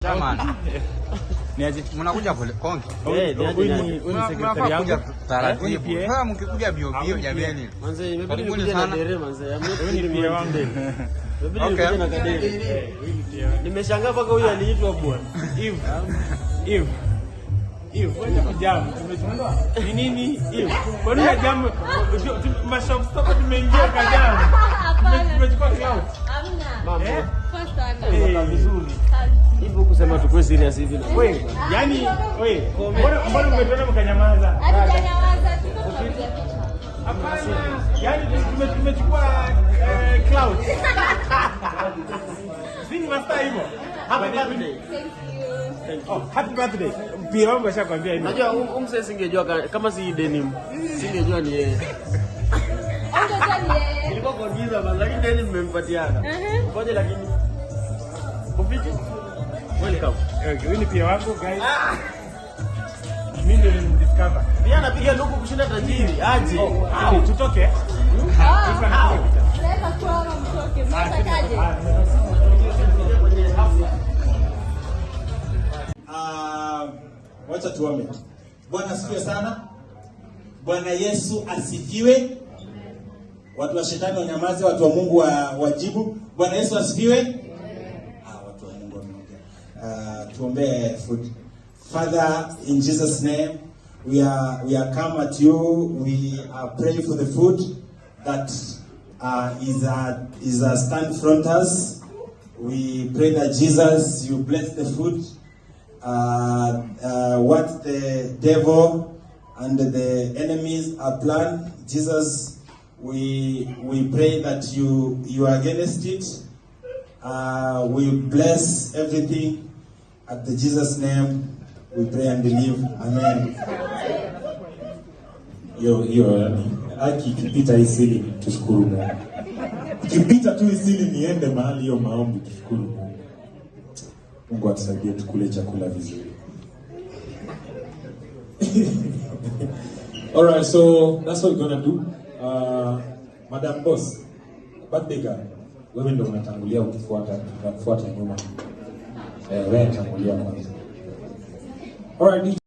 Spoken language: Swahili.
Jamani. Niaje mnakuja pole konge. Ni sekretari yangu taratibu. Sasa mkikuja bio bio jamani. Manze imebidi na dere manze. Ni pia wangu. Okay. Na kadere. Nimeshangaa paka huyu aliitwa bwana. Eve. Wewe kujamu. Tumechondoa. Ni nini? Eve. Kwa nini jamu? Mashop stop tumeingia kajamu. Tumechukua cloud. Hamna. Mambo. First sana. Vizuri. Hivyo kusema tukue serious hivi na wewe. Yaani wewe, mbona umetona mkanyamaza? Hatujanyamaza, tuko tunapiga picha. Hapana. Yaani tumechukua cloud. Sini master hivyo. Happy birthday. Thank you. Oh, happy birthday. Pia wangu ashakwambia hivi. Unajua umse singejua kama si denim. Singejua ni yeye. Ongeza ni yeye. Nilikuwa kwa giza basi lakini denim mmempatiana. Ngoja lakini. Kupiki. Welcome. Okay, ni pia wangu guys. Mimi ndio nimdiscover. Pia anapiga luku kushinda tajiri. Aje. Tutoke. Naweza kuwa mtoke. Mtakaje? Wacha tuombe. Bwana asifiwe sana. Bwana Yesu asifiwe. Watu wa shetani wanyamaze, watu wa Mungu wajibu. Bwana Yesu asifiwe. Watu wa Mungu wameongea. Tuombe food. Father, in Jesus name, we are come at you. We are praying for the food that is a stand front us. We pray that Jesus, you bless the food. What the devil and the enemies are planned, Jesus, we pray that you are against it. We bless everything at the Jesus name. We pray and believe. Amen. Akipita isili tushukuru Mungu. Kipita tu isili niende mahali hiyo maombi tushukuru Mungu. Mungu atusaidie tukule chakula vizuri. Alright, so that's what we're gonna do. Madam Boss, birthday girl, wewe ndio unatangulia ukifuata nyuma. Wewe tangulia kwanza. Alright.